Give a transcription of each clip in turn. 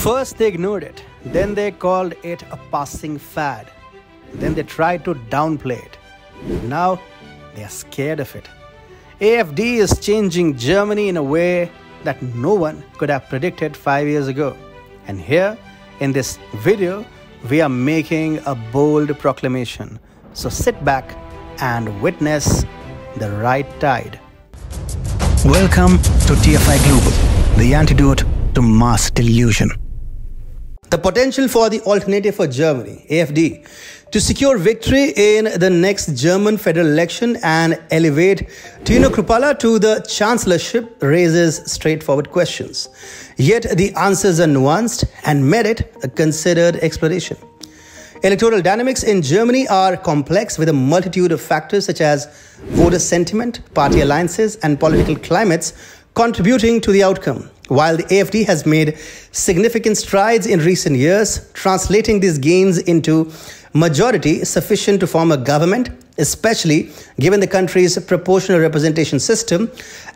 First they ignored it, then they called it a passing fad, then they tried to downplay it. Now they are scared of it. AfD is changing Germany in a way that no one could have predicted 5 years ago. And here in this video, we are making a bold proclamation. So sit back and witness the right tide. Welcome to TFIGlobal, the antidote to mass delusion. The potential for the Alternative for Germany, AfD, to secure victory in the next German federal election and elevate Tino Chrupalla to the chancellorship raises straightforward questions. Yet the answers are nuanced and merit a considered exploration. Electoral dynamics in Germany are complex with a multitude of factors such as voter sentiment, party alliances, and political climates contributing to the outcome. While the AfD has made significant strides in recent years, translating these gains into majority sufficient to form a government, especially given the country's proportional representation system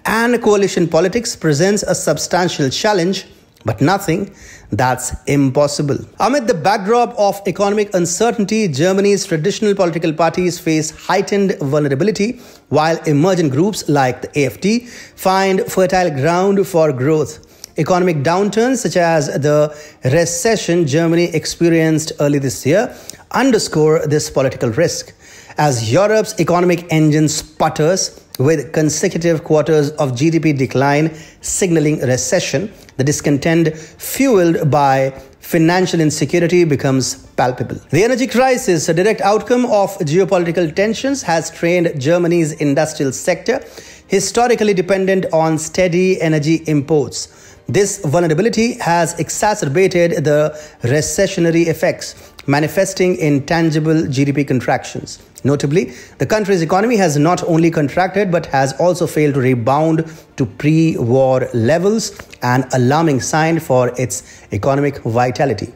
and coalition politics, presents a substantial challenge, but nothing that's impossible. Amid the backdrop of economic uncertainty, Germany's traditional political parties face heightened vulnerability, while emergent groups like the AfD find fertile ground for growth. Economic downturns such as the recession Germany experienced early this year underscore this political risk. As Europe's economic engine sputters with consecutive quarters of GDP decline signaling recession, the discontent fueled by financial insecurity becomes palpable. The energy crisis, a direct outcome of geopolitical tensions, has strained Germany's industrial sector, historically dependent on steady energy imports. This vulnerability has exacerbated the recessionary effects, manifesting in tangible GDP contractions. Notably, the country's economy has not only contracted but has also failed to rebound to pre-war levels, an alarming sign for its economic vitality.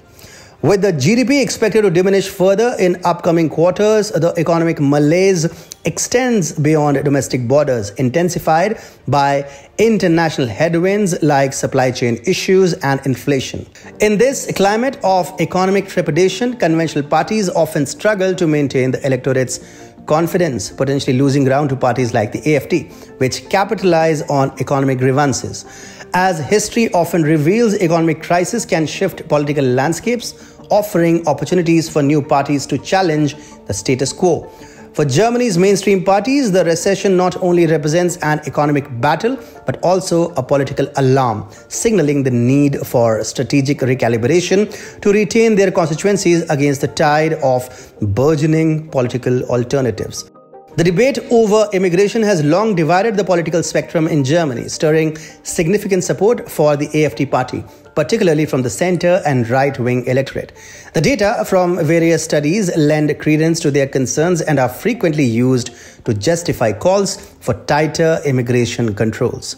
With the GDP expected to diminish further in upcoming quarters, the economic malaise extends beyond domestic borders, intensified by international headwinds like supply chain issues and inflation. In this climate of economic trepidation, conventional parties often struggle to maintain the electorate's confidence, potentially losing ground to parties like the AfD, which capitalize on economic grievances. As history often reveals, economic crisis can shift political landscapes, offering opportunities for new parties to challenge the status quo. For Germany's mainstream parties, the recession not only represents an economic battle, but also a political alarm, signaling the need for strategic recalibration to retain their constituencies against the tide of burgeoning political alternatives. The debate over immigration has long divided the political spectrum in Germany, stirring significant support for the AfD party, particularly from the center and right-wing electorate. The data from various studies lend credence to their concerns and are frequently used to justify calls for tighter immigration controls.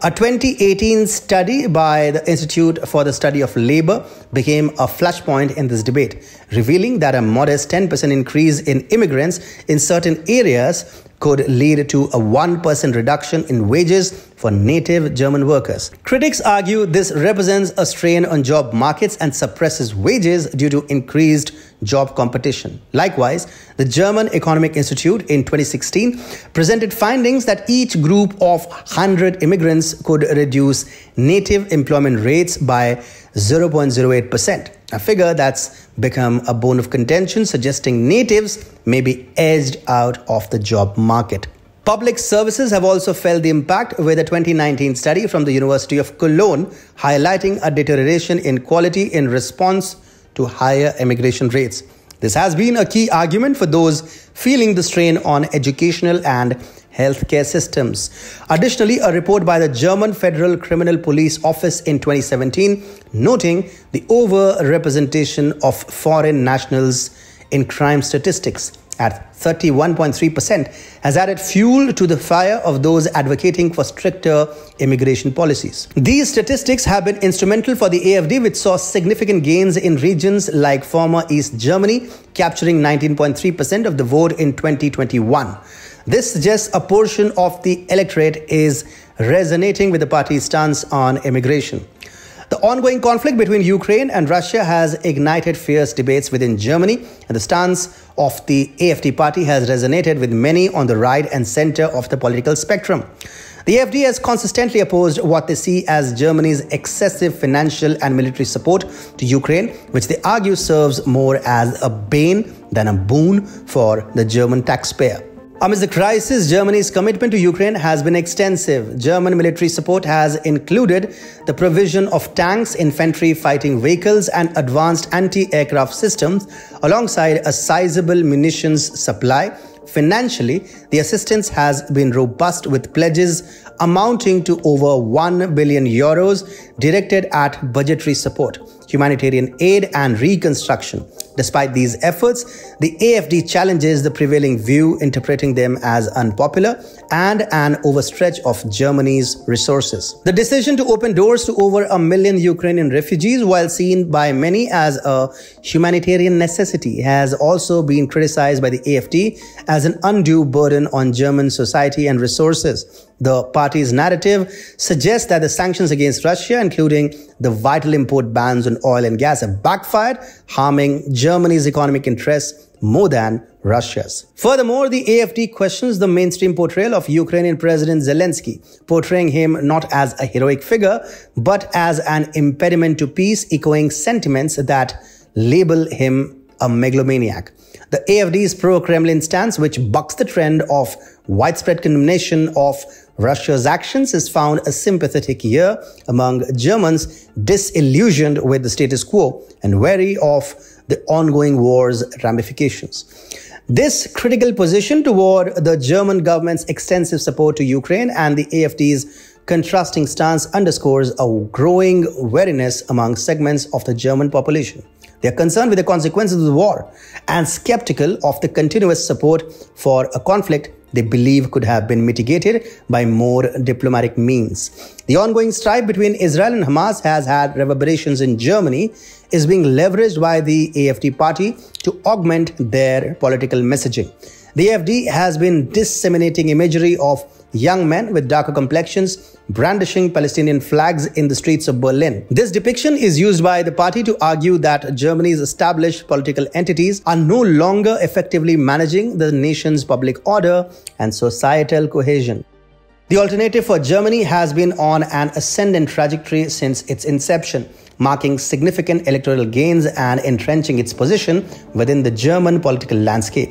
A 2018 study by the Institute for the Study of Labor became a flashpoint in this debate, revealing that a modest 10% increase in immigrants in certain areas could lead to a 1% reduction in wages for native German workers. Critics argue this represents a strain on job markets and suppresses wages due to increased job competition. Likewise, the German Economic Institute in 2016 presented findings that each group of 100 immigrants could reduce native employment rates by 0.08%, a figure that's become a bone of contention, suggesting natives may be edged out of the job market. Public services have also felt the impact, with a 2019 study from the University of Cologne highlighting a deterioration in quality in response to higher immigration rates. This has been a key argument for those feeling the strain on educational and healthcare systems. Additionally, a report by the German Federal Criminal Police Office in 2017, noting the over-representation of foreign nationals in crime statistics at 31.3%, has added fuel to the fire of those advocating for stricter immigration policies. These statistics have been instrumental for the AfD, which saw significant gains in regions like former East Germany, capturing 19.3% of the vote in 2021. This suggests a portion of the electorate is resonating with the party's stance on immigration. The ongoing conflict between Ukraine and Russia has ignited fierce debates within Germany, and the stance of the AfD party has resonated with many on the right and center of the political spectrum. The AfD has consistently opposed what they see as Germany's excessive financial and military support to Ukraine, which they argue serves more as a bane than a boon for the German taxpayer. Amidst the crisis, Germany's commitment to Ukraine has been extensive. German military support has included the provision of tanks, infantry fighting vehicles, and advanced anti-aircraft systems, alongside a sizable munitions supply. Financially, the assistance has been robust, with pledges amounting to over 1 billion euros directed at budgetary support, humanitarian aid, and reconstruction. Despite these efforts, the AfD challenges the prevailing view, interpreting them as unpopular and an overstretch of Germany's resources. The decision to open doors to over 1 million Ukrainian refugees, while seen by many as a humanitarian necessity, has also been criticized by the AfD as an undue burden on German society and resources. The party's narrative suggests that the sanctions against Russia, including the vital import bans on oil and gas, have backfired, harming Germany's economic interests more than Russia's. Furthermore, the AfD questions the mainstream portrayal of Ukrainian President Zelensky, portraying him not as a heroic figure, but as an impediment to peace, echoing sentiments that label him a megalomaniac. The AfD's pro-Kremlin stance, which bucks the trend of widespread condemnation of Russia's actions, has found a sympathetic ear among Germans disillusioned with the status quo and wary of the ongoing war's ramifications. This critical position toward the German government's extensive support to Ukraine and the AfD's contrasting stance underscores a growing wariness among segments of the German population. They are concerned with the consequences of the war and skeptical of the continuous support for a conflict they believe could have been mitigated by more diplomatic means. The ongoing strife between Israel and Hamas has had reverberations in Germany, is being leveraged by the AfD party to augment their political messaging. The AfD has been disseminating imagery of young men with darker complexions brandishing Palestinian flags in the streets of Berlin. This depiction is used by the party to argue that Germany's established political entities are no longer effectively managing the nation's public order and societal cohesion. The alternative for Germany has been on an ascendant trajectory since its inception, marking significant electoral gains and entrenching its position within the German political landscape.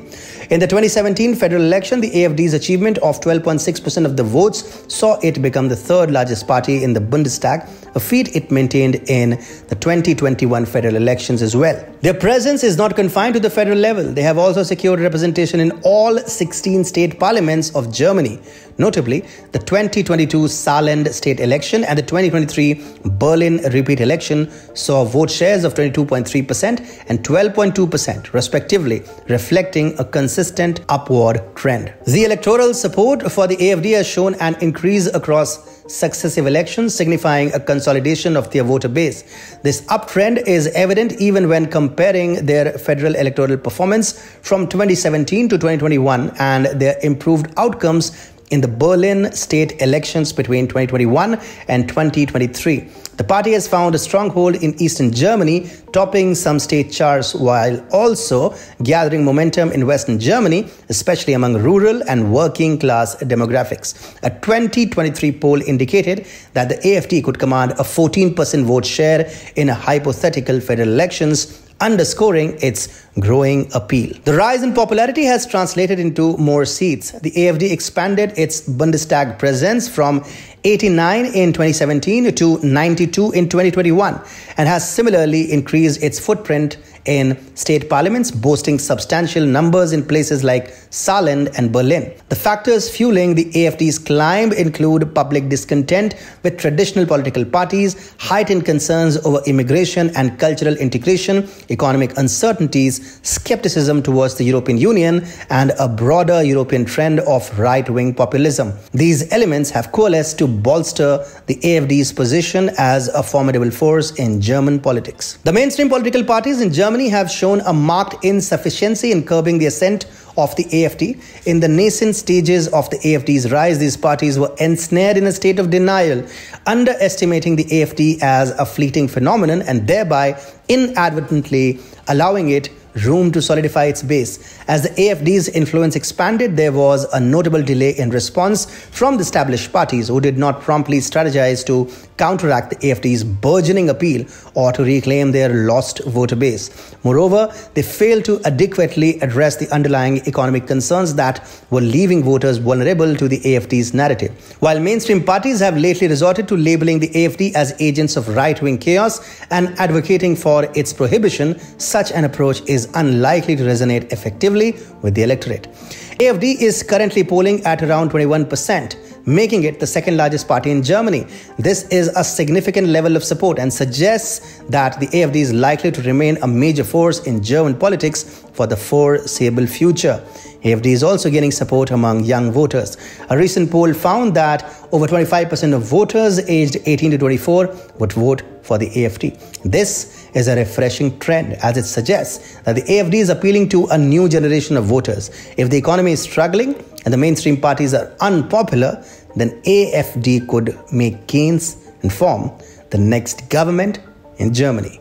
In the 2017 federal election, the AfD's achievement of 12.6% of the votes saw it become the third largest party in the Bundestag, a feat it maintained in the 2021 federal elections as well. Their presence is not confined to the federal level. They have also secured representation in all 16 state parliaments of Germany. Notably, the 2022 Saarland state election and the 2023 Berlin repeat election saw vote shares of 22.3% and 12.2% respectively, reflecting a consistent upward trend. The electoral support for the AfD has shown an increase across successive elections, signifying a consolidation of their voter base. This uptrend is evident even when comparing their federal electoral performance from 2017 to 2021 and their improved outcomes in the Berlin state elections between 2021 and 2023. The party has found a stronghold in eastern Germany, topping some state charts while also gathering momentum in western Germany, especially among rural and working class demographics. A 2023 poll indicated that the AfD could command a 14% vote share in a hypothetical federal elections, underscoring its growing appeal. The rise in popularity has translated into more seats. The AfD expanded its Bundestag presence from 89 in 2017 to 92 in 2021 and has similarly increased its footprint in state parliaments, boasting substantial numbers in places like Saarland and Berlin. The factors fueling the AfD's climb include public discontent with traditional political parties, heightened concerns over immigration and cultural integration, economic uncertainties, skepticism towards the European Union, and a broader European trend of right-wing populism. These elements have coalesced to bolster the AfD's position as a formidable force in German politics. The mainstream political parties in Germany have shown a marked insufficiency in curbing the ascent of the AfD. In the nascent stages of the AfD's rise, these parties were ensnared in a state of denial, underestimating the AfD as a fleeting phenomenon and thereby inadvertently allowing it room to solidify its base. As the AfD's influence expanded, there was a notable delay in response from the established parties who did not promptly strategize to counteract the AfD's burgeoning appeal or to reclaim their lost voter base. Moreover, they failed to adequately address the underlying economic concerns that were leaving voters vulnerable to the AfD's narrative. While mainstream parties have lately resorted to labeling the AfD as agents of right-wing chaos and advocating for its prohibition, such an approach is unlikely to resonate effectively with the electorate. AfD is currently polling at around 21%, making it the second largest party in Germany. This is a significant level of support and suggests that the AfD is likely to remain a major force in German politics for the foreseeable future. AfD is also gaining support among young voters. A recent poll found that over 25% of voters aged 18 to 24 would vote for the AfD. This is a refreshing trend as it suggests that the AfD is appealing to a new generation of voters. If the economy is struggling and the mainstream parties are unpopular, then AfD could make gains and form the next government in Germany.